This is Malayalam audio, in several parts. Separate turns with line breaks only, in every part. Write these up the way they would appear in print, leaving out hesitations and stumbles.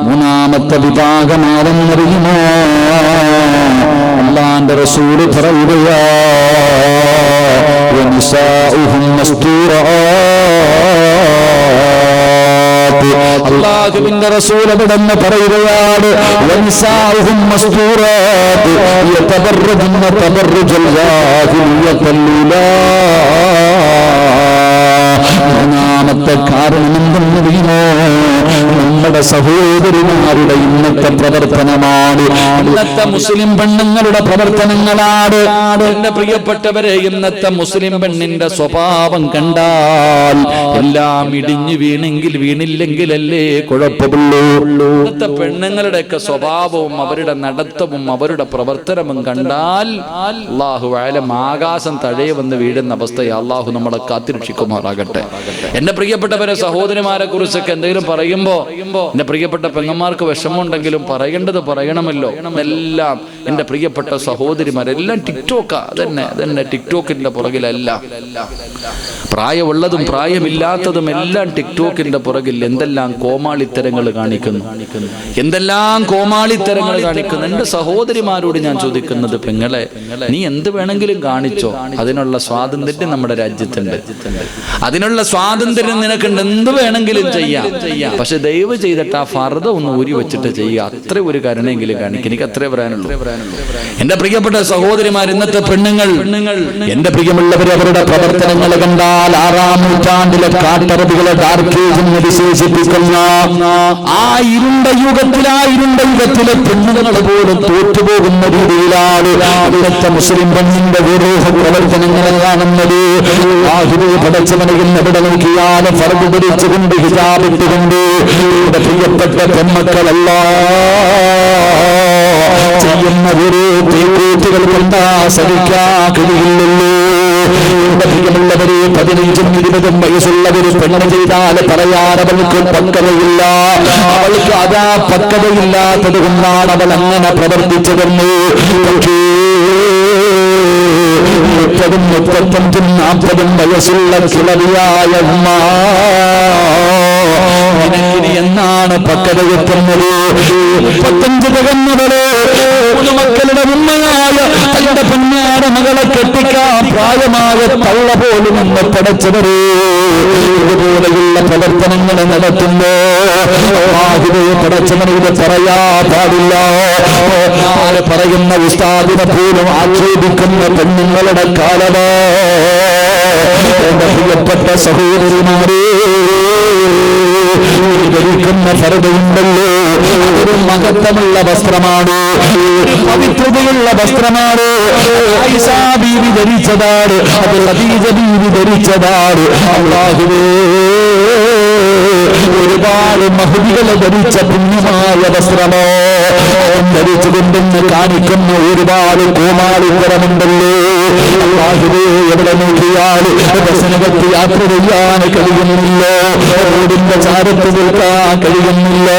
മൂന്നാമത്തെ വിഭാഗമാണെന്നറിയുമോ? അല്ലാഹുവിന്റെ റസൂൽ പറയുകയാ, വനിസാഉഹും മസ്തൂറാത്ത്. അല്ലാഹുവിന്റെ റസൂൽ അവിടെന്ന് പറയുകയാണ്, വനിസാഉഹും മസ്തൂറാത്ത് യതബറജുന തബറജൽ ജാഹിലിയ്യത്തുൽ ഊലാ. മൂന്നാമത്തെ കാരണം എന്തെന്നറിയുമോ? നമ്മുടെ സഹോദരിമാരുടെ ഇന്നത്തെ പ്രവർത്തനമാണ്, ഇന്നത്തെ മുസ്ലിം പെണ്ണുങ്ങളുടെ പ്രവർത്തനങ്ങളാണ്. എന്റെ പ്രിയപ്പെട്ടവരെ, ഇന്നത്തെ മുസ്ലിം പെണ്ണിന്റെ സ്വഭാവം കണ്ടാൽ എല്ലാം ഇടിഞ്ഞു വീണെങ്കിൽ വീണില്ലെങ്കിലല്ലേ കുഴപ്പമുള്ളൂ. ഇന്നത്തെ പെണ്ണുങ്ങളുടെയൊക്കെ സ്വഭാവവും അവരുടെ നടത്തവും അവരുടെ പ്രവർത്തനവും കണ്ടാൽ അല്ലാഹു അലം ആകാശം തഴയെ വന്ന് വീഴുന്ന അവസ്ഥയെ അല്ലാഹു നമ്മളെ കാത്തിരക്ഷിക്കുമാറാകട്ടെ. എന്റെ പ്രിയപ്പെട്ടവരെ, സഹോദരിമാരെ കുറിച്ചൊക്കെ എന്തെങ്കിലും പറയുമ്പോ എന്റെ പ്രിയപ്പെട്ട പെങ്ങന്മാർക്ക് വിഷമമുണ്ടെങ്കിലും പറയേണ്ടത് പറയണമല്ലോ. എല്ലാം എന്റെ പ്രിയപ്പെട്ട സഹോദരിമാരെല്ലാം ടിക്ടോക്കാ. അതന്നെ ടിക്ടോക്കിന്റെ പുറകിലല്ല. പ്രായമുള്ളതും പ്രായമില്ലാത്തതും എല്ലാം ടിക്ടോക്കിന്റെ പുറകിൽ എന്തെല്ലാം കോമാളിത്തരങ്ങൾ കാണിക്കുന്നു, എന്തെല്ലാം കോമാളിത്തരങ്ങൾ കാണിക്കുന്നു. എന്റെ സഹോദരിമാരോട് ഞാൻ ചോദിക്കുന്നത്, പെങ്ങളെ, നീ എന്ത് വേണമെങ്കിലും കാണിച്ചോ, അതിനുള്ള സ്വാതന്ത്ര്യം നമ്മുടെ രാജ്യത്തുണ്ട്, അതിനുള്ള സ്വാതന്ത്ര്യം നിനക്കുണ്ട്, എന്ത് വേണമെങ്കിലും ചെയ്യാം. പക്ഷെ ദയവ് ചെയ്തിട്ട് ആ ഫർദ ഒന്ന് ഊരി വെച്ചിട്ട് ചെയ്യുക. അത്ര ഒരു കരുണയെങ്കിലും കാണിക്കും. എനിക്ക് അത്രേ പറയാനുള്ളൂ. എന്റെ പ്രിയപ്പെട്ട സഹോദരിമാർ, ഇന്നത്തെ പെണ്ണുങ്ങൾ, എന്റെ പ്രിയമുള്ളവർ, അവരുടെ പ്രവർത്തനങ്ങൾ കണ്ടാൽ 6-ാം നൂറ്റാണ്ടിലെ കാട്ടറബികളെ ഡാർക്ക് ഏജ് എന്ന് വിശേഷിപ്പിക്കുന്ന ആ ഇരുണ്ട യുഗത്തിലെ പെണ്ണുങ്ങൾ പോലും തോറ്റുപോകുന്ന രീതിയിലാണ് ഇവിടുത്തെ മുസ്ലിം പെണ്ണിന്റെ ഓരോ പ്രവർത്തനങ്ങളെ കാണുന്നത്. പടച്ചവനയിൽ എവിടെ നോക്കിയാലും ഫർദ് ധരിച്ചുകൊണ്ട് ഹിജാബ് ഇട്ടുകൊണ്ട് ഇവിടെ പ്രിയപ്പെട്ട പെൺമക്കളല്ല ചെയ്യുന്ന ഓരോ തേക്കൂറ്റുകൾ കൊണ്ടാ സഹിക്കാൻ കഴിയില്ലല്ലോ. പ്രിയമുള്ളവരെ, 15-20 വയസ്സുള്ളവര് പെണ്ണ് ചെയ്താൽ പറയാൻ അവൾക്ക് പക്വതയില്ല. അവൾക്ക് അതാ പക്വതയില്ലാത്തത് കൊണ്ടാണ് അവൾ അങ്ങനെ പ്രവർത്തിച്ചതെന്ന്. 30-35-40 വയസ്സുള്ള കിളവിയായ ഉമ്മ എന്നാണ് പക്വതയെത്തുന്നത്? 35 തികഞ്ഞവരെ മക്കളുടെ ഉമ്മയായ തന്റെ പൊന്നാര മകളെ കെട്ടിക്കാൻ പ്രായമായ തള്ള പോലും എന്ന് പടച്ചവരെ ഇതുപോലെയുള്ള പ്രവർത്തനങ്ങൾ നടത്തുമ്പോ പടച്ചവനെ പറയാ പാടില്ല. പറയുന്ന ഉസ്താദിനെ പോലും ആക്ഷേപിക്കുന്ന പെണ്ണുങ്ങളുടെ കാലമോ. എന്റെ പ്രിയപ്പെട്ട സഹോദരിമാരെ, ധരിക്കുന്ന ഫർദയുണ്ടല്ലോ, ഒരു മഹത്വമുള്ള വസ്ത്രമാണ്, പവിത്രതയുള്ള വസ്ത്രമാണ്. ആയിഷാ ബീവി ധരിച്ചതാണ്, അത് ഖദീജ ബീവി ധരിച്ചതാണ്. അല്ലാഹുവേ, ഒരുപാട് മഹദികളെ ധരിച്ച പുണ്യമായ വസ്ത്രമോ ധരിച്ചുകൊണ്ടെന്ന് കാണിക്കുന്ന ഒരുപാട് കോമാളിത്തരമുണ്ടല്ലോ. അല്ലാഹുവേ, എവിടെ നോക്കിയാൽ ബസ്സിനകത്ത് യാത്ര ചെയ്യാൻ കഴിയുന്നില്ലോ, റോഡിന്റെ ചാരത്ത് നിൽക്കാൻ കഴിയുന്നില്ലോ,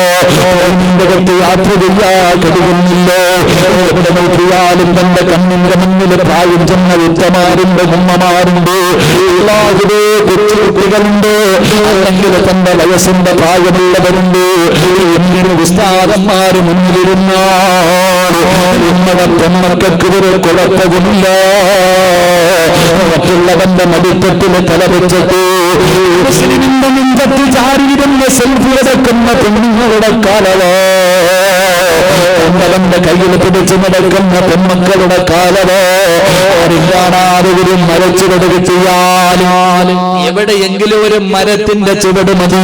റോഡിന്റെ യാത്ര ചെയ്യാൻ കഴിയുന്നില്ലോ. എവിടെ നോക്കിയാലും തന്റെ കണ്ണിന്റെ മുന്നിൽ പ്രായം ചെന്ന ഉത്തമാരുണ്ട്, ഉമ്മമാരുണ്ട്, അല്ലാഹുവേ, കൊച്ചുകുട്ടികളുണ്ട്, അല്ലെങ്കിൽ തന്റെ വയസ്സിന്റെ പ്രായമുള്ളവരുണ്ട്. എന്തിനു ഉസ്താദന്മാര് മുന്നിലിരുന്നാണ് നമ്മുടെ പെൺമക്കൾക്ക് ഒരു കുഴപ്പമില്ല. മറ്റുള്ളവന്റെ മടിത്തട്ടില് തലവെച്ചിട്ട് മുസ്ലിമിന്റെ നെഞ്ചത്ത് ചാരിയിരുന്ന സെൽഫി എടുക്കുന്ന പെണ്ണുങ്ങളുടെ കാലവോ, അവന്റെ കയ്യിൽ പിടിച്ചു നടക്കുന്ന പെൺമക്കളുടെ കാലവോ, കാണാതെ ഒരു മരച്ചുവട് ചെയ്യാൻ എവിടെയെങ്കിലും ഒരു മരത്തിന്റെ ചുവട് മതി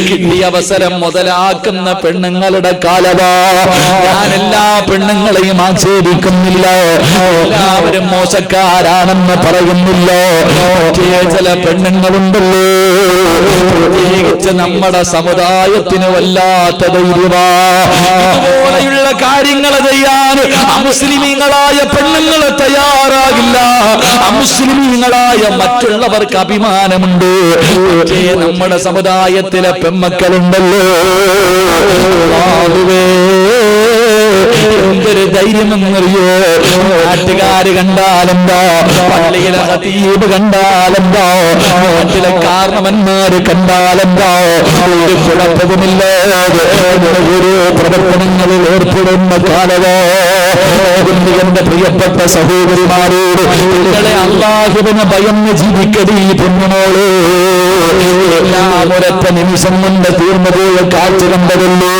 കിട്ടിയ അവസരം മുതലാക്കുന്ന പെണ്ണുങ്ങളുടെ കാലവാ. ഞാൻ എല്ലാ പെണ്ണുങ്ങളെയും ആക്ഷേപിക്കുന്നില്ല, എല്ലാവരും മോശക്കാരാണെന്ന് പറയുന്നില്ല. ചില പെണ്ണുങ്ങളുണ്ടല്ലോ, പ്രത്യേകിച്ച് നമ്മുടെ സമുദായത്തിന് വല്ലാത്ത ധൈര്യമാ. ഇതുപോലെയുള്ള കാര്യങ്ങൾ ചെയ്യാൻ അമുസ്ലിമീങ്ങളായ പെണ്ണുങ്ങളെ തയ്യാറാകില്ല. അമുസ്ലിമീങ്ങളായ മറ്റുള്ളവർക്ക് അഭിമാനമുണ്ട്. പക്ഷേ നമ്മുടെ സമുദായത്തിലെ പെൺമക്കളുണ്ടല്ലോ, എന്തൊരു ധൈര്യമെന്നറിയോ,
നാട്ടുകാര് കണ്ടാലെന്തോ, പള്ളിയിലെ ഖതീബ് കണ്ടാലെന്തോ, നാട്ടിലെ കാരണവന്മാര് കണ്ടാലെന്തോ, ഒരു കുഴപ്പവുമില്ലാതെ ഒരു പ്രവർത്തനങ്ങളിൽ ഏർപ്പെടുന്ന കാലമോ. എന്റെ പ്രിയപ്പെട്ട സഹോദരിമാരോട് നിങ്ങളെ അല്ലാഹുവിനെ ഭയന്ന് ജീവിക്കടി പൊന്നുമോള്. എല്ലാം ഒരൊറ്റ നിമിഷം കൊണ്ട് തീർന്നുപോയ കാഴ്ച കണ്ടതല്ലോ.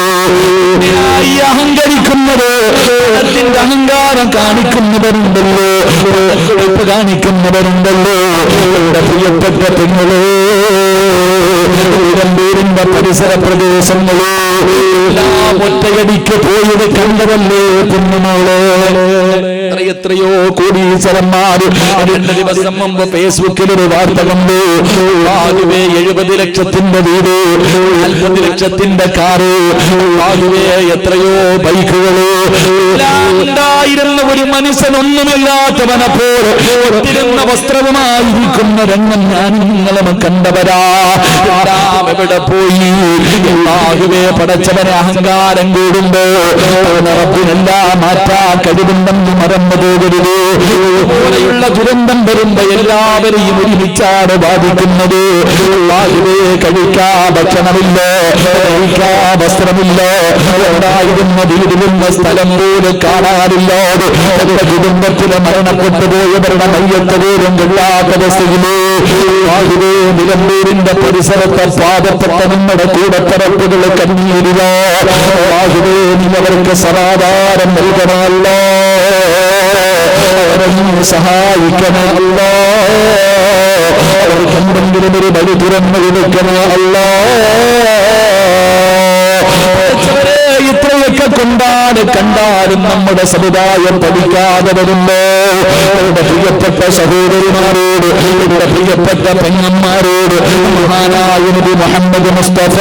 അഹങ്കരിക്കുന്നത്, അതിന്റെ അഹങ്കാരം കാണിക്കുന്നവരുണ്ടല്ലോ, കാണിക്കുന്നവരുണ്ടല്ലോ. എന്റെ പ്രിയപ്പെട്ട പെങ്ങളെ, വീടിന്റെ പരിസര പ്രദേശങ്ങളോ എല്ലാം ഒറ്റയടിക്ക് പോയത് കണ്ടതല്ലേ പൊന്നുമോളെ. എത്രയോ കോടീശ്വരന്മാര് 2 ദിവസം മുമ്പ് ഫേസ്ബുക്കിൽ ഒരു വാർത്ത കണ്ടു. ആദ്യമേ 70 ലക്ഷത്തിന്റെ വീട്, 40 ലക്ഷത്തിന്റെ കാറ്, ആദ്യമേ എത്രയോ ബൈക്കുകള് ഉണ്ടായിരുന്ന ഒരു മനുഷ്യനൊന്നുമില്ലാത്തവനെ പോലെ ഒത്തിരുന്ന വസ്ത്രവുമായിരിക്കുന്ന രംഗം ഞാൻ നിങ്ങളും കണ്ടവരാ. എവിടെ പോയി? ആദ്യമേ പടച്ചവനെ അഹങ്കാരം കൂടുമ്പോ റബ്ബിനെല്ലാം മാറ്റാ കഴിവുണ്ടെന്ന് മറന്നു പോകരുത്. പോലെയുള്ള ദുരന്തം വരുമ്പോ എല്ലാവരെയും ഒരുമിച്ചാണ് ബാധിക്കുന്നത്. ആദ്യമേ കഴിക്കാ ഭക്ഷണമില്ല, കഴിക്കാ വസ്ത്രമില്ല, ഉണ്ടായിരുന്ന വീടിലുള്ള സ്ഥലം പോലും കാണാറില്ലാതെ തന്റെ കുടുംബത്തിലെ മരണപ്പെട്ടു പോയവരുടെ മയ്യത്ത് പോലും കൊള്ളാത്ത അവസ്ഥയില് ആദ്യമേ നിലമ്പൂരിന്റെ പരിസരത്തെ പാവപ്പെട്ട നമ്മുടെ കൂടപ്പിറപ്പുകൾ കണ്ണീരില്ല. ആദ്യമേ നീ അവർക്ക് സമാധാനം നൽകണമല്ലോ, അവരെ സഹായിക്കണമല്ലോ, അവർക്ക് എന്തെങ്കിലും ഒരു വഴി തുറന്നു കൊടുക്കണമല്ലോ. ഇത്രയൊക്കെ കൊണ്ടാണ് കണ്ടാലും നമ്മുടെ സമുദായം പഠിക്കാതെ വരുമ്പോ എന്റെ പ്രിയപ്പെട്ട സഹോദരിമാരോട്, എന്റെ പ്രിയപ്പെട്ട പെങ്ങന്മാരോട് മഹാനായ നബി മുഹമ്മദ് മുസ്തഫ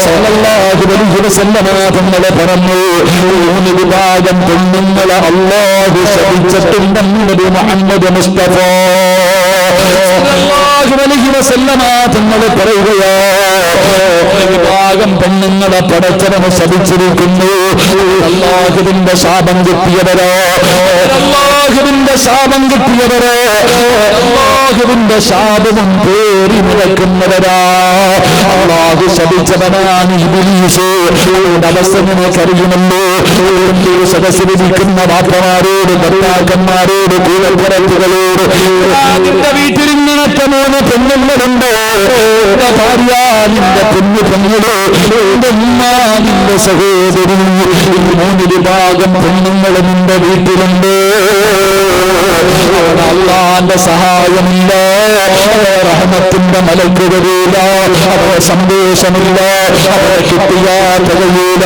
സല്ലല്ലാഹു അലൈഹി വസല്ലം തങ്ങളെ പറഞ്ഞു, 3 വിഭാഗം പെണ്ണുങ്ങളെ അല്ലാഹു ശപിച്ചിട്ടുണ്ടെന്ന് നബി മുഹമ്മദ് മുസ്തഫ സല്ലല്ലാഹു അലൈഹി വസല്ലം തങ്ങളെ പറയുകയാ. വിഭാഗം പെണ്ണുങ്ങളെ പടച്ചവനെ ശപിച്ചിരിക്കുന്നു. അല്ലാഹുവിന്റെ ശാപം കിട്ടിയവരോ, അല്ലാഹുവിന്റെ ശാപം കിട്ടിയവരോ, അല്ലാഹുവിന്റെ ശാപവും പേറി നടക്കുന്നവരാ. അല്ലാഹു ശപിച്ചവനാണ് ഇബ്ലീസ്. അവസ്ഥനെ കരുതുമല്ലോ. സദസ്സിലിരിക്കുന്ന വാപ്പമാരോട്, ഭർത്താക്കന്മാരോട്, കൂടപ്പുറത്തുകളോട്, നിന്റെ വീട്ടിൽ ഇങ്ങനത്തെ 3 പെണ്ണുങ്ങളുണ്ട്. ഭാര്യ, നിന്റെ പെണ്ണു പെണ്ണുകളോ, നിന്റെ ഉമ്മ, നിന്റെ സഹോദരി, 3 വിഭാഗം പെണ്ണുങ്ങൾ നിന്റെ വീട്ടിലുണ്ട്. അവിടെ അല്ലാഹുവിന്റെ സഹായമില്ല, റഹ്മത്തിന്റെ മലക്ക് വരില്ല, അവരെ സന്തോഷമില്ല, അവരെ കിട്ടിയാൽ കഴിയില്ല.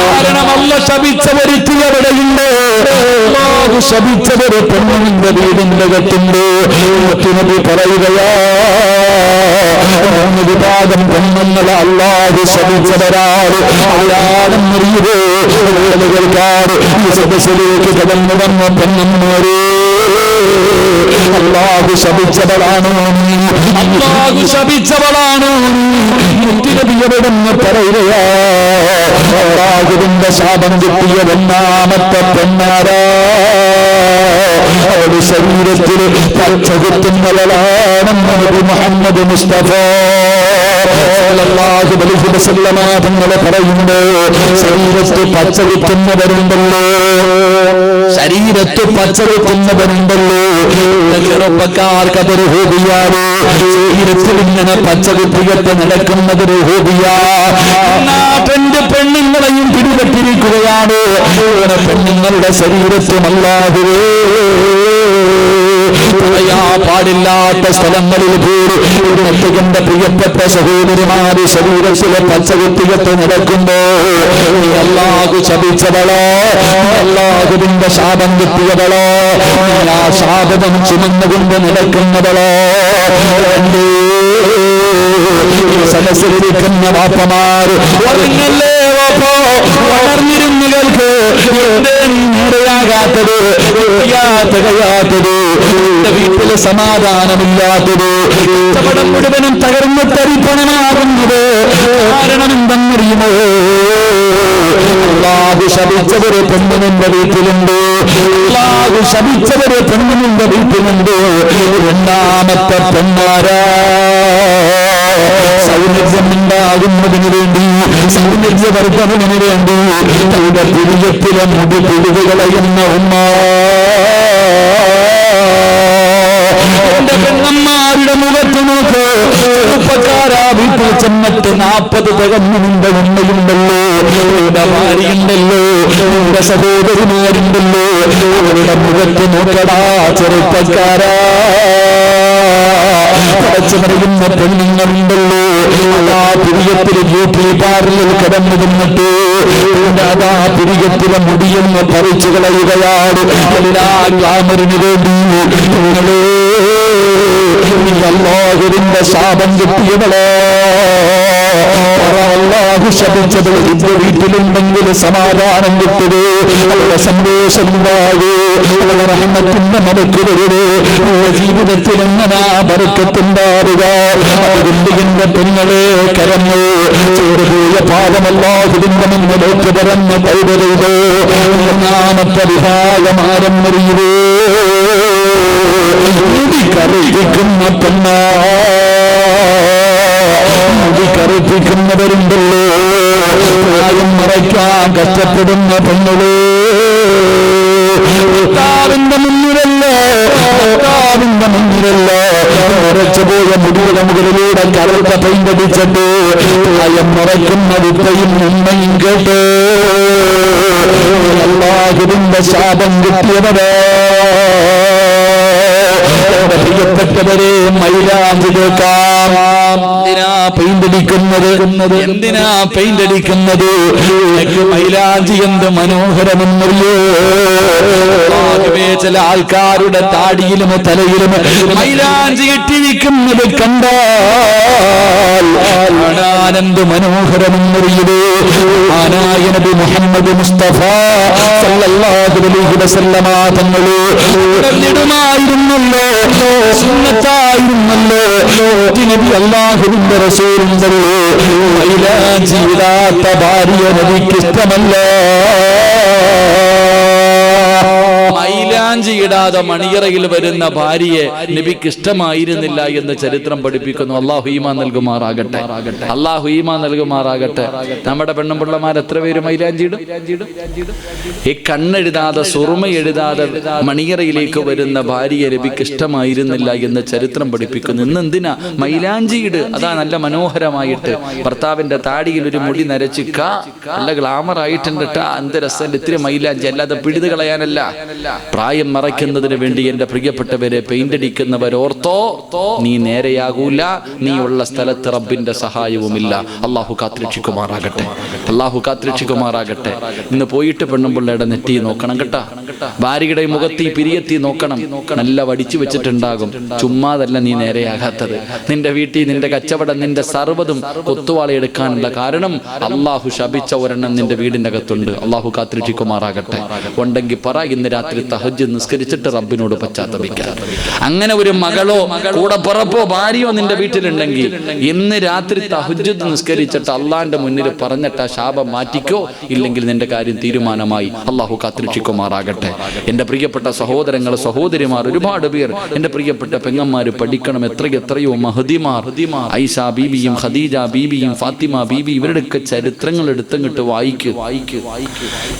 കാരണം അല്ലാഹു ശപിച്ചവരിത്തി എവിടെയുണ്ട്? അല്ലാഹു ശപിച്ചവര് പെണ്ണിന്റെ വീടിന്റെ കെട്ടുണ്ട്. നബി പറയുകയാ, 3 വിഭാഗം പെണ്ണുങ്ങളെ അല്ലാഹു ശപിച്ചവരാണ്. ആരാണെന്നറിയുമോ? കേൾക്കാറ് ഈ സദസ്സിലേക്ക് കടന്നു വന്ന പെണ്ണന്മാരെ, അല്ലാഹു ശപിച്ചവളാണോ നീ? അല്ലാഹു ശപിച്ചവളാണോ നീ? നബിയെന്ന് പറയുകയാ. അല്ലാഹുവിന്റെ ശാപം കിട്ടിയ 1ാമത്തെ പെണ്ണാരാ? അവരുടെ ശരീരത്തിൽ പച്ച കുത്തുന്നവളാണെന്ന് നബി മുഹമ്മദ് മുസ്തഫ സല്ലല്ലാഹു അലൈഹി വസല്ലം തങ്ങളെ പറയുന്നു. ശരീരത്തിൽ പച്ച കുത്തുന്നവരുണ്ടല്ലോ, ശരീരത്തിൽ പച്ച കുത്തുന്നവരുണ്ടല്ലോ. ചെറുപ്പക്കാർക്ക് അതൊരു ഹോബിയാണ്. ശരീരത്തിൽ ഇങ്ങനെ പച്ച കുത്തികത്ത് നടക്കുന്നതൊരു ഹോബിയാ. നാട്ടിന്റെ പെണ്ണുങ്ങളെയും പിടിപെട്ടിരിക്കുകയാണ്. പെണ്ണുങ്ങളുടെ ശരീരത്തിൽ അല്ലാഹുവേ പാടില്ലാത്ത സ്ഥലങ്ങളിൽ പോലും എന്റെ പ്രിയപ്പെട്ട സഹോദരിമാര് ശരീരത്തിലെ പച്ചകുത്തികത്ത് നടക്കുമ്പോ അല്ലാഹു ശപിച്ചവളോ, അല്ലാഹുവിന്റെ ശാപം കിട്ടിയവളോ, ആ ശാപം ചുമന്നുകൊണ്ട് നടക്കുന്നവളോ, സദസ്സിലിരിക്കുന്ന വാപ്പമാര് വളർന്നല്ലേ വാപ്പോ, വളർന്നിരുന്നു കേൾക്ക്. നേരെയാകാത്തത്, തികയാത്തത്, വീട്ടില് സമാധാനമില്ലാത്തത്, കച്ചവടം മുഴുവനും തകർന്ന് തരിപ്പണമാകുന്നത് കാരണം എന്തെന്നറിയുമോ? അല്ലാഹു ശപിച്ചവര് പെണ്ണിന്റെ വീട്ടിലുണ്ട്. അല്ലാഹു ശപിച്ചവര് പെണ്ണിന്റെ വീട്ടിലുണ്ട്. രണ്ടാമത്തെ പെണ്ണാരാ? സൗന്ദര്യം ഉണ്ടാകുന്നതിന് വേണ്ടി, സൗന്ദര്യവർദ്ധനവിന് വേണ്ടി തന്റെ പിരിയത്തിലെ മുടി പിടികളയുന്ന ഉമ്മ. എന്റെ പെണ്ണന്മാരുടെ മുഖത്ത് നോക്ക്. ചെറുപ്പക്കാരാ, വീട്ടിൽ ചെന്നിട്ട് 40 തികഞ്ഞുണ്ട് ഉമ്മയുണ്ടല്ലോ, എന്റെ ഭാര്യയുണ്ടല്ലോ, എന്റെ സഹോദരിമാരുണ്ടല്ലോ, അവരുടെ മുഖത്ത് നോക്കടാ ചെറുപ്പക്കാരാ. പടച്ചു പറയുന്ന പെണ്ണുങ്ങളുണ്ടല്ലോ, അതാ പിരിയത്തിലെ ബ്യൂട്ടി പാർലറിൽ കിടന്നു നിന്നിട്ട് അതാ പിരിയത്തിലെ മുടിയെന്ന് പറിച്ചു കളയുകയാണ് എല്ലാ ഗ്ലാമറിന് വേണ്ടി. അല്ലാഹുവിന്റെ ശാപം കിട്ടിയവളോ, അല്ലാഹു ശപിച്ചത് എന്റെ വീട്ടിലുണ്ടെങ്കിൽ സമാധാനം കിട്ടുകയോ, അവരുടെ സന്തോഷം ഉണ്ടാകൂ, അവരുടെ റഹ്മത്തിന്റെ മടക്ക് വരുവോ, ജീവിതത്തിൽ എങ്ങനെ ബർക്കത്തുണ്ടാവുക. അതുകൊണ്ട് എന്റെ പെങ്ങളെ കരഞ്ഞു ചോറുപോയ പാപമല്ലാഹുവിന്റെ മുന്നിലേക്ക് പറഞ്ഞ് കൈവരുതോ. ഒന്നാമത്തെ വിഭാഗമാരം അറിയുവോ, മുടി കറിയിക്കുന്ന പെണ്ണ. മുടി കറുപ്പിക്കുന്നവരുണ്ടല്ലോ, പ്രായം മറയ്ക്കാൻ കഷ്ടപ്പെടുന്ന പെണ്ണുകളെ. ഭർത്താവിന്റെ മുന്നിലല്ലോ, ഭർത്താവിന്റെ മുന്നിലല്ലോ മറച്ചുപോയ മുടിയുടെ മുകളിലൂടെ കറുത്ത പെയിന്റടിച്ചിട്ട് പ്രായം മറയ്ക്കുന്ന വിപ്പയും ഉമ്മയും കേട്ട് അല്ലാഹുവിന്റെ ശാപം കിട്ടിയവരെ. പ്രിയപ്പെട്ടവരെ, മൈലാഞ്ചി കേൾക്കാം. എന്തിനാ പെയിന്റ് അടിക്കുന്നത്? എന്തിനാ പെയിന്റ് അടിക്കുന്നത്? മൈലാഞ്ചി എന്ത് മനോഹരമെന്നറിയോ? ചില ആൾക്കാരുടെ താടിയിലും തലയിലും മൈലാഞ്ചി ഇട്ടിരിക്കുന്നത് കണ്ടാൽ കാണാനെന്ത് മനോഹരമെന്നറിയുവോ? ആനായ നബി മുഹമ്മദ് മുസ്തഫ സല്ലല്ലാഹു അലൈഹി വസല്ലമ തങ്ങളെ ിടുമായിരുന്നല്ലോ, സുന്നത്തായിരുന്നല്ലോ. നബി അല്ലാഹുവിന്റെ റസൂലുണ്ടല്ലോ, മൈലാഞ്ചി ഇടാത്ത ഭാര്യ നബിക്ക് ഇഷ്ടമല്ല. മൈലാഞ്ചി ഇടാതെ മണിയറയിൽ വരുന്ന ഭാര്യയെ നബിക്ക് ഇഷ്ടമായിരുന്നില്ല എന്ന് ചരിത്രം പഠിപ്പിക്കുന്നു. അല്ലാഹു ഈമാൻ നൽകുമാറാകട്ടെ, അല്ലാഹു ഈമാൻ നൽകുമാറാകട്ടെ. നമ്മുടെ പെണ്ണുപിള്ളമാർ എത്ര പേര് മൈലാഞ്ചി ഇടും? ഈ കണ്ണെഴുതാതെ സുറുമ എഴുതാതെ മണിയറയിലേക്ക് വരുന്ന ഭാര്യയെ നബിക്ക് ഇഷ്ടമായിരുന്നില്ല എന്ന് ചരിത്രം പഠിപ്പിക്കുന്നു. ഇന്ന് എന്തിനാ മൈലാഞ്ചി ഇട്? അതാ നല്ല മനോഹരമായിട്ട് ഭർത്താവിന്റെ താടിയിൽ ഒരു മുടി നരച്ചിക്ക, നല്ല ഗ്ലാമർ ആയിട്ടുണ്ട് ട്ടാ, എന്ത് രസം, ഇത്തിരി മൈലാഞ്ചി, അല്ലാതെ പിടിത് കളയാനല്ല. പ്രായം മറയ്ക്കുന്നതിന് വേണ്ടി എന്റെ പ്രിയപ്പെട്ടവരെ പെയിന്റ് അടിക്കുന്നവരോർത്തോ, നീ നേരെയാകൂല, നീ ഉള്ള സ്ഥലത്ത് റബ്ബിന്റെ സഹായവുമില്ല. അള്ളാഹു കാത്തുരക്ഷിക്കുമാറാകട്ടെ, അള്ളാഹു കാത്തുരക്ഷിക്കുമാറാകട്ടെ. ഇന്ന് പോയിട്ട് പെണ്ണുമ്പിള്ളയുടെ നെറ്റി നോക്കണം കേട്ടാ, ഭാര്യയുടെ മുഖത്തി പിരിയത്തി നോക്കണം. നല്ല വടിച്ചു വെച്ചിട്ടുണ്ടാകും. ചുമ്മാതല്ല നീ നേരെയാകാത്തത്. നിന്റെ വീട്ടിൽ നിന്റെ കച്ചവടം, നിന്റെ സർവ്വതും കൊത്തുവാളയെടുക്കാനുള്ള കാരണം അള്ളാഹു ശപിച്ച ഒരെണ്ണം നിന്റെ വീടിന്റെ അകത്തുണ്ട്. അള്ളാഹു കാത്തുരക്ഷിക്കുമാറാകട്ടെ. ഉണ്ടെങ്കിൽ പറ, ഇന്ന് രാത്രി തഹജ്ജുദ് നിസ്കരിച്ചിട്ട് റബ്ബിനോട് പശ്ചാത്തപിക്കാം. അങ്ങനെ ഒരു മകളോ കൂടെ പുറപ്പോ ഭാര്യയോ നിന്റെ വീട്ടിലുണ്ടെങ്കിൽ ഇന്ന് രാത്രി തഹജ്ജുദ് നിസ്കരിച്ചിട്ട് അള്ളാന്റെ മുന്നിൽ പറഞ്ഞിട്ട് ആ ശാപം മാറ്റിക്കോ, ഇല്ലെങ്കിൽ നിന്റെ കാര്യം തീരുമാനമായി. അള്ളാഹു കാത്തുരക്ഷിക്കുമാറാകട്ടെ. എന്റെ പ്രിയപ്പെട്ട സഹോദരങ്ങൾ, സഹോദരിമാർ, ഒരുപാട് പേർ, എന്റെ പ്രിയപ്പെട്ട പെങ്ങന്മാര് പഠിക്കണം. എത്രയോ മഹദിമാർ, ഐഷ ബീബിയും ഖദീജ ബീബിയും ഫാത്തിമ ബീബി, ഇവരുടെയൊക്കെ ചരിത്രങ്ങൾ എടുത്തങ്ങിട്ട് വായിക്ക്.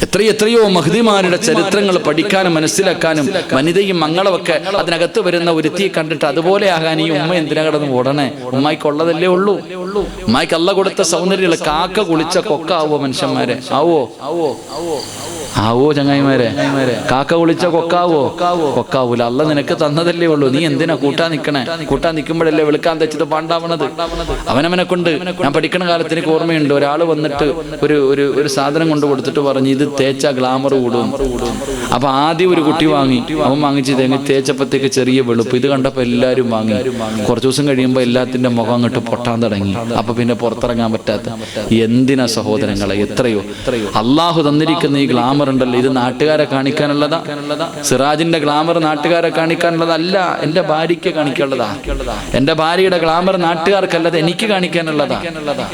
എത്രയോ മഹദിമാരുടെ ചരിത്രങ്ങൾ പഠിക്കാനും മനസ്സിലാക്കാനും വനിതയും മംഗളമൊക്കെ അതിനകത്ത് വരുന്ന ഒരുത്തിയെ കണ്ടിട്ട് അതുപോലെ ആകാൻ ഈ ഉമ്മ എന്തിനാ കിടന്ന് ഓടണേ? ഉമ്മായിക്കുള്ളതല്ലേ ഉള്ളൂ. ഉമ്മായിക്ക് അള്ള കൊടുത്ത സൗന്ദര്യങ്ങൾ കാക്ക കുളിച്ച കൊക്കാവോ മനുഷ്യന്മാരെ? ആവോ ചങ്ങായിമാരെ? കാക്ക കുളിച്ച കൊക്കാവൂല. അല്ല നിനക്ക് തന്നതല്ലേ ഉള്ളൂ. നീ എന്തിനാ കൂട്ടാൻ നിൽക്കണേ? കൂട്ടാൻ നിൽക്കുമ്പോഴല്ലേ വെളുക്കാൻ തെച്ചത് പാണ്ടാവണത്. അവനവനെ കൊണ്ട് ഞാൻ പഠിക്കണ കാലത്ത് എനിക്ക് ഓർമ്മയുണ്ട്, ഒരാൾ വന്നിട്ട് ഒരു സാധനം കൊണ്ട് കൊടുത്തിട്ട് പറഞ്ഞു, ഇത് തേച്ച ഗ്ലാമർ കൂടും. അപ്പൊ ആദ്യം ഒരു കുട്ടി വാങ്ങി, അവൻ വാങ്ങിച്ച് തേച്ചപ്പോഴത്തേക്ക് ചെറിയ വെളുപ്പ്. ഇത് കണ്ടപ്പോ എല്ലാവരും വാങ്ങി. കുറച്ചു ദിവസം കഴിയുമ്പോൾ എല്ലാത്തിന്റെ മുഖം അങ്ങോട്ട് പൊട്ടാൻ തുടങ്ങി. അപ്പൊ പിന്നെ പുറത്തിറങ്ങാൻ പറ്റാത്ത. എന്തിനാ സഹോദരങ്ങളെ? എത്രയോ അള്ളാഹു തന്നിരിക്കുന്ന ഈ ഗ്ലാമർ
ഗ്ലാമർ ഉണ്ടല്ലോ, ഇത് നാട്ടുകാരെ കാണിക്കാനുള്ളതാ? സിറാജിന്റെ ഗ്ലാമർ നാട്ടുകാരെ കാണിക്കാനുള്ളതല്ല, എൻ്റെ ഭാര്യയ്ക്ക് കാണിക്കാനുള്ളതാ. എൻ്റെ ഭാര്യയുടെ ഗ്ലാമർ നാട്ടുകാർക്കല്ലത്, എനിക്ക് കാണിക്കാനുള്ളതാ.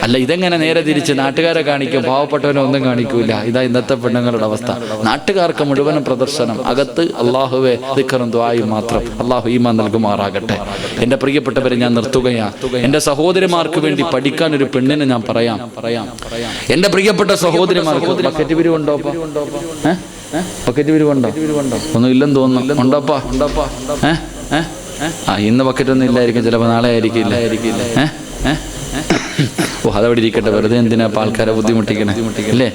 അല്ല, ഇതെങ്ങനെ നേരെ തിരിച്ച് നാട്ടുകാരെ കാണിക്കും, പാവപ്പെട്ടവനെ ഒന്നും കാണിക്കൂല. ഇതാ ഇന്നത്തെ പെണ്ണുങ്ങളുടെ അവസ്ഥ. നാട്ടുകാർക്ക് മുഴുവനും പ്രദർശനം, അകത്ത് അള്ളാഹുവെ ദിക്റും ദുആയും മാത്രം. അള്ളാഹു ഈമാൻ നൽകുമാറാകട്ടെ. എൻ്റെ പ്രിയപ്പെട്ടവരെ, ഞാൻ നിർത്തുകയാ. എൻ്റെ സഹോദരിമാർക്ക് വേണ്ടി പഠിക്കാൻ ഒരു പെണ്ണിനെ ഞാൻ പറയാം. എൻ്റെ പ്രിയപ്പെട്ട സഹോദരിമാർക്ക് ബക്കറ്റ് പിരിവുണ്ടോ? ബക്കറ്റ് പിരിവുണ്ടോ? ഒന്നും ഇല്ലെന്ന് തോന്നുന്നു. ഉണ്ടോപ്പാ? ഇന്ന് ബക്കറ്റ് ഒന്നും ഇല്ലായിരിക്കും, ചിലപ്പോൾ നാളെ ആയിരിക്കില്ല. ഓ, അതവിടെ ഇരിക്കട്ടെ, വെറുതെ എന്തിനാ ആൾക്കാരെ ബുദ്ധിമുട്ടിക്കണേ അല്ലേ?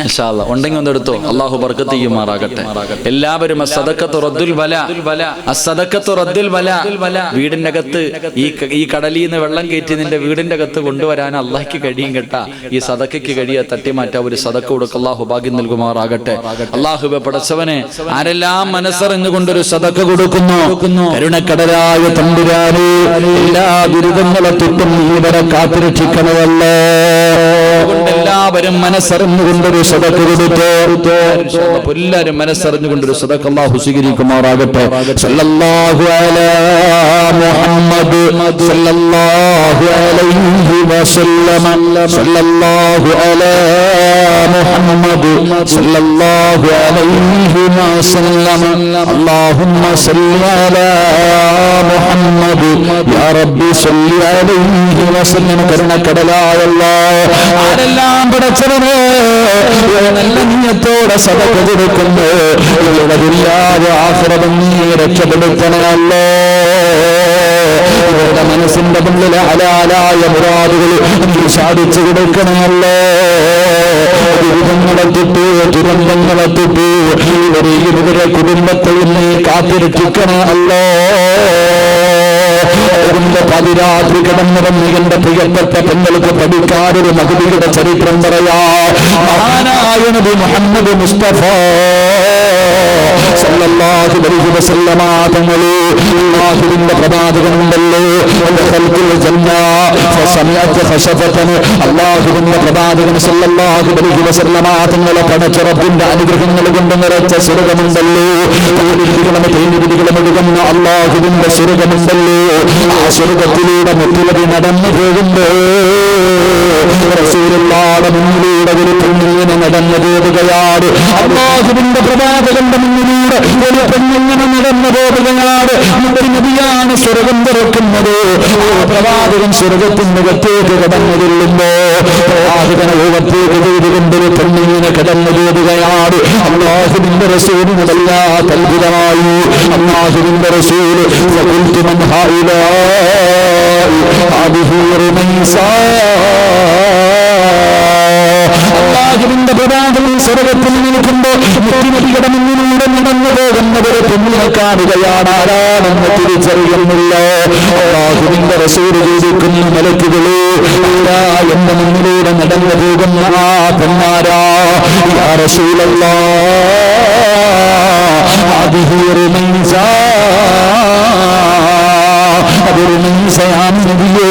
ഇൻഷാ അല്ലാഹ് ഉണ്ടെങ്കിൽ ഒന്ന് എടുത്തോ. അല്ലാഹു ബർക്കത്ത് ചെയ്യുമാറാകട്ടെ. എല്ലാവരും വീടിന്റെ അകത്ത് ഈ കടലിൽ നിന്ന് വെള്ളം കയറ്റി നിന്റെ വീടിന്റെ അകത്ത് കൊണ്ടുവരാൻ അള്ളാഹിക്ക് കഴിയും കേട്ടാ. ഈ സദക്കയ്ക്ക് കഴിയാ തട്ടിമാറ്റാ ഒരു സദക്ക കൊടുക്ക. അള്ളാഹു ഭാഗ്യം നൽകുമാറാകട്ടെ. അള്ളാഹുവേ പടച്ചവനെ, ആരെല്ലാം മനസ്സറിഞ്ഞുകൊണ്ടൊരു സദക്ക കൊടുക്കുന്നു, കരുണക്കടലായ തമ്പുരാനെ എല്ലാ ദുരിതങ്ങളെ തൊട്ടും ഇവരെ കാത്തുരക്ഷിക്കണമല്ലോ. എല്ലാവരും മനസ്സറിഞ്ഞുകൊണ്ടൊരു സദക്ക കൊടുത്തു. എല്ലാവരും മനസ്സറിഞ്ഞുകൊണ്ടൊരു സദക്ക അല്ലാഹു സ്വീകരിക്കുമാറാകട്ടെ. സല്ലല്ലാഹു അലാ മുഹമ്മദ് സല്ലല്ലാഹു അലൈഹി വസല്ലം. സല്ലല്ലാഹു അലാ മുഹമ്മദ് സല്ലല്ലാഹു അലൈഹി വസല്ലം. അല്ലാഹുമ്മ സല്ലി അലാ മുഹമ്മദ് യാ റബ്ബി സല്ലി അലൈഹി വസല്ലം. കരുണക്കടലായ അല്ലാഹ്, ആരെല്ലാം പടച്ചവനെ നല്ല നിയ്യത്തോടെ സദഖ കൊടുക്കുന്നു, ഇവരുടെ ആഖിറത്തും നീ രക്ഷപ്പെടുത്തണമല്ലോ. ഇവരുടെ മനസ്സിന്റെ മുന്നിലെ ഹലാലായ മുറാദുകൾ നീ സാധിച്ചു കൊടുക്കണമല്ലോ. ദുരിതങ്ങളെ തൊട്ട് ദുരന്തങ്ങളെ തൊട്ട് ഇവരെ കുടുംബത്തെയും നീ കാത്തിരക്ഷിക്കണമല്ലോ. പതിരാത്രി കിടന്നിറങ്ങി എന്റെ പ്രിയപ്പെട്ട പെണ്ണുകൾക്ക് പഠിക്കാനൊരു മഹദിയുടെ ചരിത്രം പറയാ. മഹാനായ നബി മുഹമ്മദ് മുസ്തഫ സല്ലല്ലാഹു അലൈഹി വസല്ലമ തങ്ങളെ അല്ലാഹുവിന്റെ പ്രവാചകനുണ്ടല്ലോ. അല്ലാഹുവിന്റെ പ്രവാചകൻ സല്ലല്ലാഹു അലൈഹി വസല്ലമ തങ്ങളെ പടച്ചറപ്പിന്റെ അനുഗ്രഹങ്ങൾ കൊണ്ട് നിറച്ച സ്വർഗമുണ്ടല്ലോ. ഒഴുകുന്ന അല്ലാഹുവിന്റെ സ്വർഗമുണ്ടല്ലോ. ആ സ്വർഗത്തിലൂടെ മുത്തുനബി നടന്നു പോകുമ്പോ റസൂലുള്ളാഹിയുടെ മുന്നിലൂടെ ഒരു പെണ്ണിങ്ങനെ നടന്നു പോവുകയാണ്. അല്ലാഹുവിന്റെ പ്രവാചകന്റെ മുന്നിലൂടെ ഒരു പെണ്ണിങ്ങനെ നടന്നു പോവുകയാണ്. മുത്തുനബിയാണ് സ്വർഗം തുറക്കുന്നത്. ആ പ്രവാചകൻ സ്വർഗത്തിനകത്തേക്ക് കടന്നു കൊള്ളുമ്പോ പ്രവാചകനെ ഓവർത്തേക്ക് ചെയ്തുകൊണ്ട് ഒരു പെണ്ണിങ്ങനെ കടന്നു പോവുകയാണ്. അല്ലാഹുവിന്റെ റസൂലിന് വല്ലാത്ത അത്ഭുതമായി. അല്ലാഹുവിന്റെ റസൂൽ അല്ലാഹുവിന്റെ പ്രവാചകൻ സ്വർഗത്തിൽ നിൽക്കുമ്പോ മുത്തുനബിയുടെ മുന്നിലൂടെ നടന്നു പോകുന്നവരെ പെണ്ണിനെ കാണുകയാണ്. ആരാണെന്ന് തിരിച്ചറിയുന്നില്ല. അല്ലാഹുവിന്റെ റസൂൽ ചോദിക്കുന്നു, മലക്കുകളെ എന്റെ മുന്നിലൂടെ നടന്നു പോകുന്ന ആ പെണ്ണാരാ? യാ റസൂലല്ലാഹ് അതൊരു മീസയാണ് നബിയേ,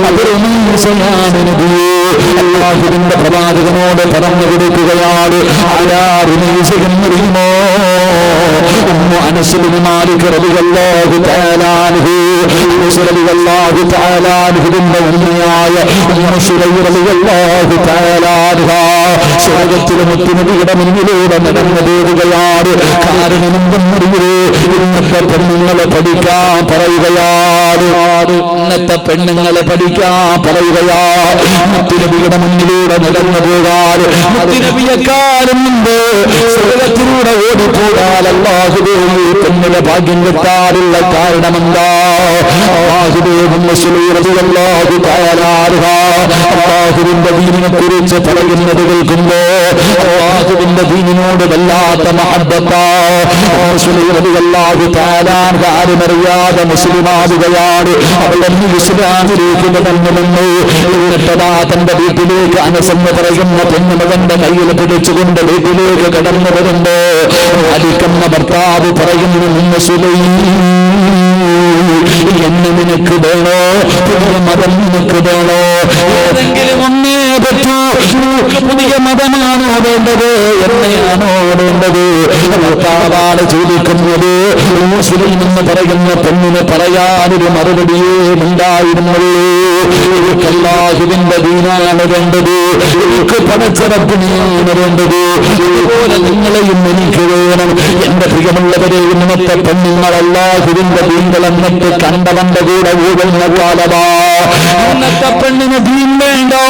അതൊരു മീസയാണ് നബിയേ. അല്ലാഹുവിന്റെ പ്രവാചകനോട് പറഞ്ഞു കൊടുക്കുകയാണ്. ആരാര് മീസയെന്നറിയുമോ? ഉമ്മു അനസ് ബിൻ മാലിക് റളിയല്ലാഹു തആല അൻഹു, റളിയല്ലാഹു തആല അൻഹുവിന്റെ ഉമ്മയായ ഉമ്മു ശുലൈം റളിയല്ലാഹു തആല അൻഹാ സ്വർഗ്ഗത്തിലെ മുത്തുനബിയുടെ മുന്നിലൂടെ നടന്നു പോവുകയാണ്. കാരണം എന്തെന്നറിയോ? ഇന്നത്തെ പെണ്ണുങ്ങളെ പഠിക്കാൻ പറയുകയാണ്. ഇന്നത്തെ പെണ്ണുങ്ങളെ പഠിക്കാൻ പറയുകയാണ്. മുത്തുനബിയുടെ മുന്നിലൂടെ നടന്നു പോകാൻ മുത്തുനബിയെക്കാളും മുമ്പ് സ്വർഗ്ഗത്തിലൂടെ ഓടിപ്പോകാൻ അല്ലാഹുവേ പെണ്ണിന്റെ ഭാഗ്യം കിട്ടാനുള്ള കാരണമെന്താ? അല്ലാഹുവിന്റെ ദീനിനെ കുറിച്ച് പറയുന്നത് കേൾക്കുമ്പോ അല്ലാഹുവിന്റെ ദീനിനോട് വല്ലാത്ത മഹബ്ബത്താ. ആരുമറിയാതെ മുസ്ലിമാവുകയാണ്. അവൾ ഇസ്ലാമിലേക്ക് കടന്നു വന്നു. എന്നിട്ടതാ തന്റെ വീട്ടിലേക്ക് അനസെന്ന് പറയുന്ന പെണ്ണുമകന്റെ കയ്യിൽ പിടിച്ചുകൊണ്ട് വീട്ടിലേക്ക് കടന്നു വരുമ്പോ അലിക്കുന്ന ഭർത്താവ് പറയുന്നു, എന്നെ നിനക്ക് വേണോ? മതം നിനക്ക് വേണോ? ഏതെങ്കിലും ഒന്നേ പറ്റൂ? പുതിയ മതമാണോ വേണ്ടത്? എന്നെയാണോ വേണ്ടത്? ഭർത്താവാണ് ചോദിക്കുന്നത്. മുസ്ലിം എന്ന് പറയുന്ന പെണ്ണിന് പറയാനൊരു മറുപടിയേ ഉണ്ടായിരുന്നുള്ളൂ. എനിക്ക് അല്ലാഹുവിന്റെ ദീനാണ് വേണ്ടത്, എനിക്ക് പടച്ചറപ്പിനെയാണ് വേണ്ടത്. അതുപോലെ നിങ്ങളെയും എനിക്ക് വേണം. എന്റെ പ്രിയമുള്ളവരെ, ഇന്നത്തെ പെണ്ണുങ്ങൾ അല്ലാഹുവിന്റെ ദീൻകൾ എന്നിട്ട് കണ്ടവന്റെ കൂടെ ഊഴുന്ന കാലമാ. ഇന്നത്തെ പെണ്ണിന് ദീൻ വേണ്ടോ?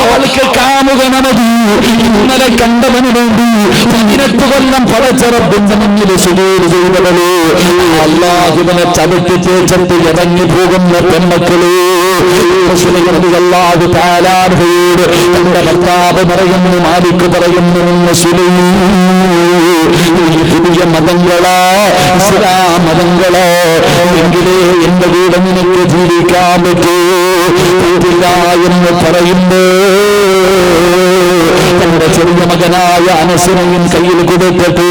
അവൾക്ക് കാമുകന മതി. ഇന്നലെ കണ്ടവന് വേണ്ടി 18 കൊല്ലം പടച്ചറപ്പിന്റെ മുന്നിൽ സുജൂദ് ചെയ്തവള്, അല്ലാഹുവിനെ ചവിട്ടി തേച്ചിട്ട് ഇറങ്ങി പോകുന്ന പെൺമക്കള്. അല്ലാഹു തആലായോട് തന്റെ ഭർത്താവ് പറയുന്നു, മാലിക് പറയുന്നു, പുതിയ മതങ്ങളോ ഇസ്ലാം മതങ്ങളോ എങ്കിലേ എന്റെ കൂടെ നിനക്ക് ജീവിക്കാൻ പറ്റില്ല എന്ന് പറയുന്നു. തന്റെ ചെറിയ മകനായ അനസിനെയും കയ്യിൽ കൊടുത്തിട്ട്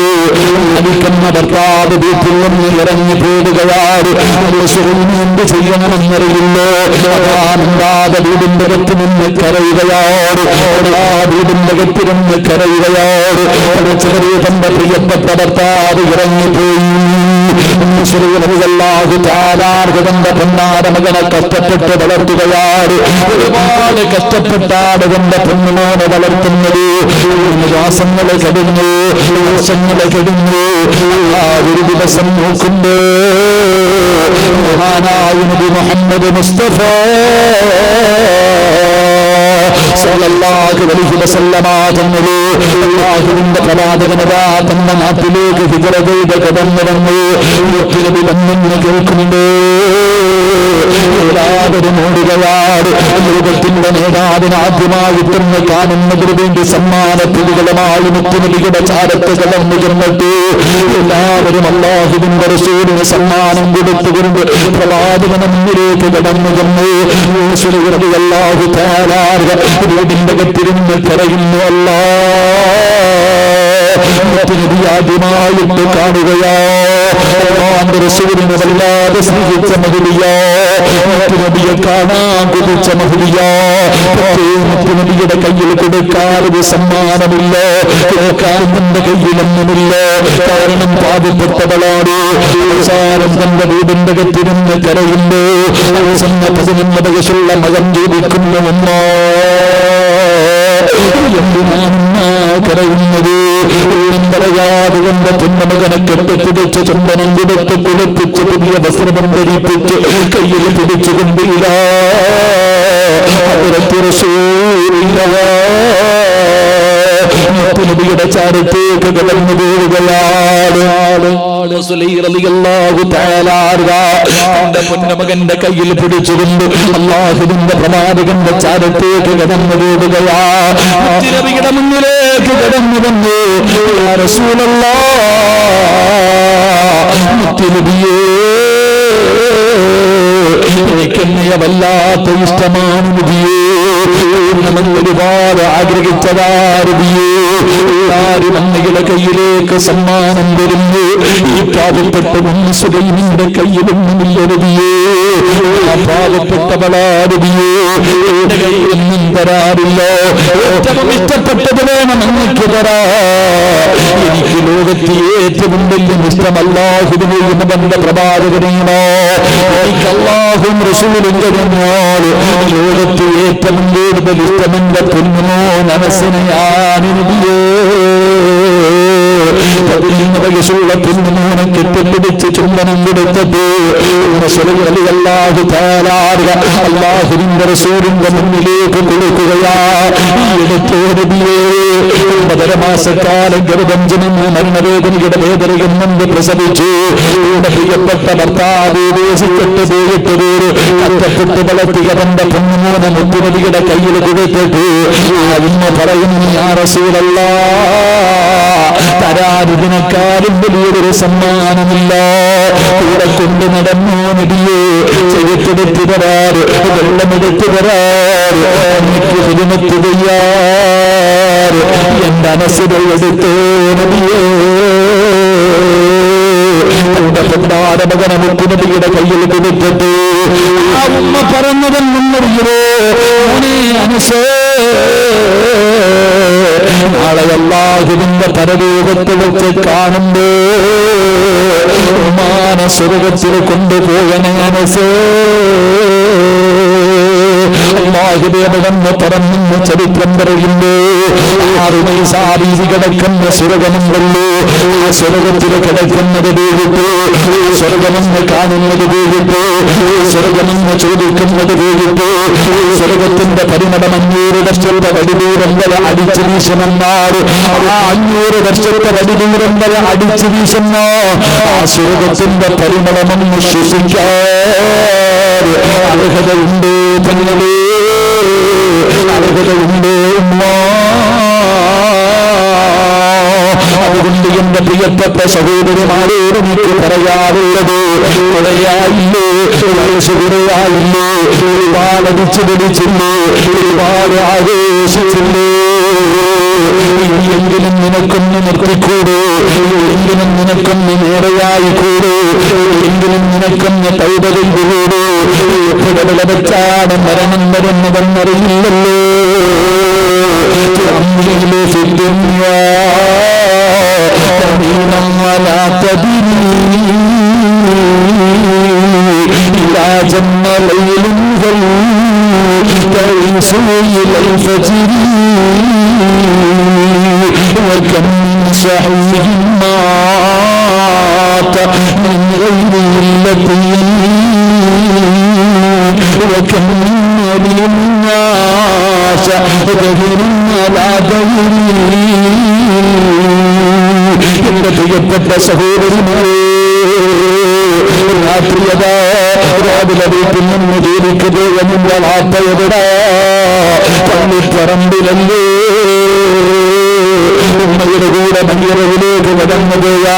അടിക്കുന്ന ഭർത്താവ് വീട്ടിൽ നിന്ന് ഇറങ്ങി പോവുകയാണ്. എന്ത് ചെയ്യണമെന്നറിയില്ലോ. അതാണ്ടാതെ വീടിന്റെ കെട്ടി നിന്ന് കരയുകയാണ്. വീടിന്റെ കെട്ടി നിന്ന് കരയുകയാണ്. ചെറിയ തന്റെ പ്രിയപ്പെട്ട ഭർത്താവ് ഇറങ്ങിപ്പോയി. തന്റെ പൊന്നാര മകനെ കഷ്ടപ്പെട്ട് വളർത്തുകയാണ്. ഒരുപാട് കഷ്ടപ്പെട്ടാണ് തന്റെ പെണ്ണിനോട് വളർത്തുന്നത്. മാസങ്ങളെ കഴിഞ്ഞു, വർഷങ്ങളെ കഴിഞ്ഞു. ഒരു ദിവസം നോക്കുമ്പോ മഹാനായ നബി മുഹമ്മദ് മുസ്തഫ സല്ലല്ലാഹു അലൈഹി വസല്ലമ തങ്ങളെ അല്ലാഹുവിന്റെ പ്രവാചകനതാ തന്റെ നാട്ടിലേക്ക് ഹിജ്റ ചെയ്ത് കടന്നു വന്നു. നബി വന്നെന്ന് കേൾക്കുന്നുണ്ട്. എല്ലാവരും ഓടുകയാണ്. ലോകത്തിന്റെ നേതാവിന് ആദ്യമായിട്ടൊന്ന് കാണുന്നതിന് വേണ്ടി സമ്മാനത്തുകളുമായി മുത്തുനബിയുടെ ചാരത്ത് കടന്നു ചെന്നിട്ട് എല്ലാവരും അല്ലാഹുവിന്റെ റസൂലിന് സമ്മാനം കൊടുത്തുകൊണ്ട് പ്രവാചകന് മുന്നിലേക്ക് കടന്നു ചെന്നു. അല്ലാഹു തആല വീടിന്റെ കത്തിരുന്ന് പറയുന്നു, ആദ്യമായിട്ട് കാണുകയോ റസൂലിനെ വല്ലാതെ സ്നേഹിച്ച മഹുലിയോ, നബിയെ കാണാൻ കുതിച്ച മഹുലിയോ, നബിയുടെ കയ്യിൽ കൊടുക്കാറൊരു സമ്മാനമില്ല, കേൾക്കാറുന്റെ കയ്യിലൊന്നുമില്ല. കാരണം പാവപ്പെട്ടവളാണ്. അവസാനം തന്റെ വീടിന്റെ കത്തിരുന്ന് കരയുന്നു. 15 വയസ്സുള്ള മകൻ ജീവിക്കുന്നു. കരയുന്നത് പറയാതെ കൊണ്ട് പൊന്നമകനെ കെട്ടിപ്പിടിച്ച് ചന്ദനം കൊടുത്ത് കുളിപ്പിച്ച് പുതിയ വസ്ത്രം ധരിപ്പിച്ച് കയ്യിൽ പിടിച്ചുകൊണ്ടില്ല. നബിയുടെ ചാരത്തേക്ക് കടന്നു പോവുകയാണ്. പൊന്നമകന്റെ കയ്യിൽ പിടിച്ചുകൊണ്ട് അല്ലാഹുവിന്റെ പ്രവാചകന്റെ ചാരത്തേക്ക് കടന്നു പോവുകയാ. നബിയുടെ മുന്നിലേക്ക് കടന്നു വന്നു. യാ റസൂലല്ലാഹ്, നബിയേ, എനിക്കെന്നെ വല്ലാത്ത ഇഷ്ടമാണ് നബിയേ. നമ്മൾ ഒരുപാട് ആഗ്രഹിച്ചതാരബിയേ. ആരും അമ്മയുടെ കയ്യിലേക്ക് സമ്മാനം വരുന്നു. ഈ പാവപ്പെട്ട സുലൈമിന്റെ കയ്യിലൊന്നുമില്ല നബിയേ. ആ പാവപ്പെട്ടവളാരബിയേ, എന്റെ കയ്യിലൊന്നും തരാറില്ല. ഏറ്റവും ഇഷ്ടപ്പെട്ടത് വേണം എനിക്ക് തരാ. എനിക്ക് ലോകത്തെ ഏറ്റവും വലിയ ഇഷ്ടമല്ലാഹുവിനെയും അവന്റെ പ്രവാചകനെയാണോ. എനിക്ക് അല്ലാഹുവും റസൂലും കഴിഞ്ഞാൽ ലോകത്തെ ഏറ്റവും കൂടുതൽ ഇഷ്ടമെന്റെ പൊന്നുമോൻ അനസിനെയാണ് നബിയേ. 15 വയസ്സുള്ള പൊന്നുമോനെ കെട്ടിപ്പിടിച്ച് ചുംബനം കൊടുത്തത് അല്ലാഹുവിന്റെ റസൂലിന്റെ മുന്നിലേക്ക് കൊടുക്കുകയാ. മാസക്കാലം ഗർഭഞ്ചനും മരണവേദനയുടെ വേദനയും മുമ്പ് പ്രസവിച്ചു. പ്രിയപ്പെട്ട ഭർത്താവ് ദേശിച്ചിട്ട് പോയിട്ട് കഷ്ടപ്പെട്ട് വളർത്തിയ തന്റെ പൊന്നുമോനെ മുത്തുനബിയുടെ കയ്യിൽ കൊടുത്തിട്ട് ഇന്ന് പറയുന്നു, യാ റസൂലല്ലാഹ്, തരാതിനേക്കാളും വലിയൊരു സമ്മാനമില്ല. കൂടെ കൊണ്ട് നടന്നു നബിയെ. ചെവിട്ടെടുത്ത് തരാറ്, വെള്ളമെടുത്ത് തരാറ്, എനിക്ക് ഹിദമത്ത് ചെയ്യാറ്. എന്റെ അനസിലെടുത്തേ നബിയേ. തന്റെ പൊന്നാര മകനെ മുത്തുനബിയുടെ കയ്യിൽ കൊടുത്തിട്ട് ആ ഉമ്മ പറഞ്ഞതെന്നറിയോ, മോനെ അനസേ,
അല്ലാഹുവിന്റെ പരലോകത്ത് വെച്ച് കാണുമ്പോ ഉമ്മാനെ സ്വർഗത്തിൽ കൊണ്ടുപോകണേ മനസ്സേ. അല്ലാഹുവിനെ പറഞ്ഞ ചരിത്രം പറയുമ്പോ 6 വയസ്സാബീവി കിടക്കുന്ന സ്വർഗമുണ്ടല്ലോ, ആ സ്വർഗത്തിൽ കിടക്കുന്നത് വീഴിട്ട്, സ്വർഗമെന്ന് കാണുന്നത് വീഴിട്ട്, സ്വർഗമെന്ന് ചോദിക്കുന്നത് വീഴിട്ട്, സ്വർഗത്തിന്റെ പരിമളം 500 വർഷത്തെ വടിദൂരം വരെ അടിച്ചു വീശുമെന്നാർ. ആ 500 വർഷത്തെ വടിദൂരം വരെ അടിച്ചു വീശുന്ന ആ സ്വർഗത്തിന്റെ പരിമളമെന്ന് ശ്വസിക്കാൻ അർഹതയുണ്ട് പെങ്ങളേ, അർഹതയുണ്ട് ഉമ്മ. അതുകൊണ്ട് എന്റെ പ്രിയപ്പെട്ട സഹോദരിമാരോട് എനിക്ക് പറയാറുള്ളത്, കുറയായില്ലേ, വയസ്സ് കുറയായില്ലേ, ഒരുപാട് അടിച്ചു പിടിച്ചില്ലേ, ഒരുപാട് ആവേശിച്ചില്ലേ, എങ്കിലും നിനക്കൊന്ന് നിർത്തിക്കൂടെ, എങ്കിലും നിനക്കൊന്ന് നേരെയായിക്കൂടെ, എങ്കിലും നിനക്കൊന്ന് തൗബയിലൂടെ. എവിടെ വെച്ചാണ് മരണം വരുന്നതെന്നറിയില്ലല്ലോ. وكم صحيح مات من غير علة وكم من الناس ظهرنا على دوري. എന്റെ പ്രിയപ്പെട്ട സഹോദരന്മാരെ, രാത്രിയതാ രാവിലെ വീട്ടിൽ നിന്ന് ജോലിക്ക് പോയെന്നുള്ള വാർത്ത എവിടാ? പള്ളിപ്പറമ്പിലല്ലേ. ഉമ്മയുടെ കൂടെ മണിയറയിലേക്ക് കടന്നു പോയാ,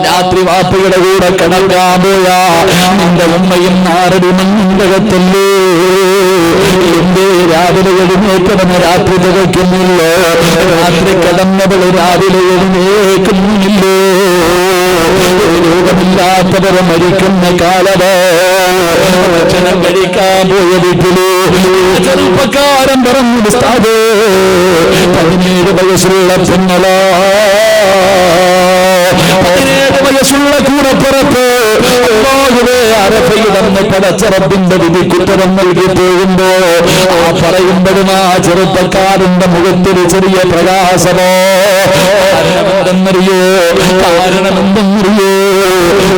രാത്രി വാപ്പയുടെ കൂടെ കിടക്കാൻ പോയാ, നിന്റെ ഉമ്മയും 6 മണ്ണിന്റെ അകത്തല്ലേ. എന്തേ രാവിലെ എഴുന്നേക്കണമെന്ന് രാത്രി തികയ്ക്കുന്നില്ലോ? രാത്രി കിടന്നവള് രാവിലെ എഴുന്നേക്കുന്നില്ലോ? രോഗമില്ലാത്തവരെ മരിക്കുന്ന കാലമോ? ഭക്ഷണം കഴിക്കാൻ പോയ വീട്ടില് ചെറുപ്പക്കാരൻ പറഞ്ഞു, ഉസ്താദേ 17 വയസ്സുള്ള പെണ്ണളാ, 17 വയസ്സുള്ള കൂടപ്പുറത്ത് അരഫയിടന്ന് പടച്ചറപ്പിന്റെ വിധിക്കുത്തരം നൽകി പോകുമ്പോ ആ പറയുമ്പോഴും ആ ചെറുപ്പക്കാരന്റെ മുഖത്തൊരു ചെറിയ പ്രകാശമോ. കാരണമെന്തെന്നറിയോ? കാരണമെന്തെന്നറിയോ?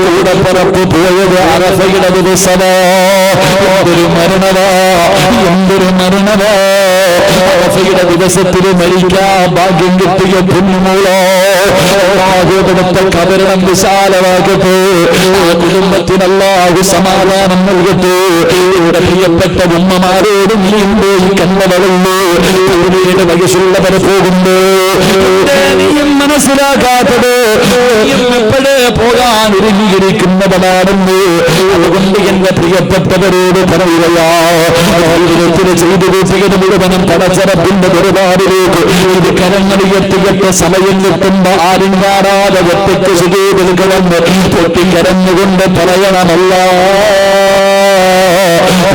കൂടപ്പുറത്ത് പോയത് അരഫയുടെ ദിവസമോ? എന്തൊരു മരണമോ, എന്തൊരു മരണമോ! അരഫയുടെ ദിവസത്തിൽ മരിക്കാൻ ഭാഗ്യം കിട്ടിയ പൊന്നുമോളോ, ഇവിടുത്തെ കബരണം വിശാലമാകട്ടെ, ആ കുടുംബത്തിനല്ലാഹു സമാധാനം നൽകട്ടെ. ഇവിടെ പ്രിയപ്പെട്ട ഉമ്മമാരോടും പോയി കണ്ണവളല്ലേ 17 വയസ്സുള്ളവരെ പോകുമ്പോ നീയും മനസ്സിലാക്കാത്തത്, നീയും എപ്പോഴേ പോകാൻ ഒരുങ്ങിയിരിക്കുന്നവനാണെന്ന്. അതുകൊണ്ട് എന്റെ പ്രിയപ്പെട്ടവരോട് പറയുകയാ, ജീവിതത്തിൽ ചെയ്തു കൂട്ടിയത് മുഴുവനും പടച്ചറപ്പിന്റെ ഒരുപാടിലേക്ക് ഇത് കരങ്ങളിയെത്തിയിട്ട് സമയം കിട്ടുമ്പോ ആരും കാണാതെ ഒറ്റയ്ക്ക് സുഖേതിൽ കിടന്ന് പൊട്ടിക്കരഞ്ഞുകൊണ്ട് പറയണമല്ല,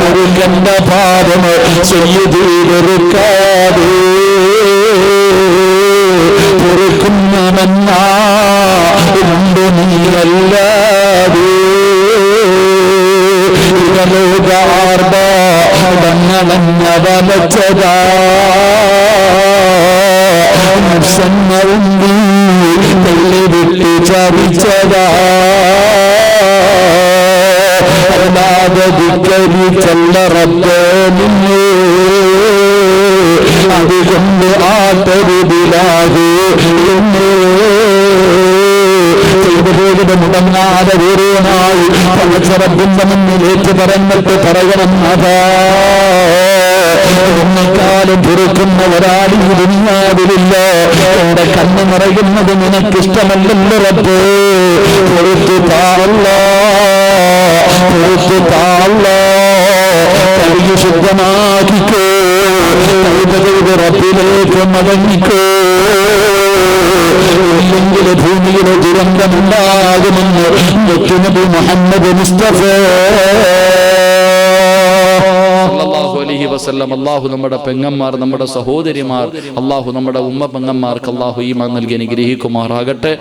ഒരു കണ്ട പാപം ചെയ്തെടുക്കാതെ പൊറുക്കുന്നമെന്നാ ഉണ്ട് നീയല്ലാതെ. ഇവലോകാർബങ്ങളഞ്ഞ വലച്ചതാ സന്നൗന്നി തള്ളി വിട്ടു ചരിച്ചതാ. അല്ലാതരിക്കരി ചെല്ലറപ്പേ നിന്നെ, അതുകൊണ്ട് ആട്ടരുതിലാകെ ചെയ്തുപോയത് മുടങ്ങാതെ ഓരോന്നായി പലച്ചറപ്പിന്റെ മുന്നിലേക്ക് പറഞ്ഞിട്ട് പറയണം, അതാ എന്നെക്കാളും പൊറുക്കുന്ന ഒരാൾ ഈ ദുനിയാവിലില്ല. എന്റെ കണ്ണ് നിറയുന്നത് നിനക്കിഷ്ടമല്ലല്ലോ റബ്ബേ. പൊറുത്തു താഴല്ലോ, പൊറുത്തു താഴല്ലോ, കഴുകി ശുദ്ധമാക്കിക്കോ, റബ്ബിലേക്ക് മടങ്ങിക്കോ. ഇല്ലെങ്കിൽ ഭൂമിയിലെ ദുരന്തമുണ്ടാകുമെന്ന് മുഹമ്മദ് മുസ്തഫ
വസല്ലം. അള്ളാഹു നമ്മുടെ പെങ്ങന്മാർ, നമ്മുടെ സഹോദരിമാർ, അള്ളാഹു നമ്മുടെ ഉമ്മ പെങ്ങന്മാർക്ക് അള്ളാഹു ഈമാൻ നൽകി അനുഗ്രഹിക്കുമാറാകട്ടെ.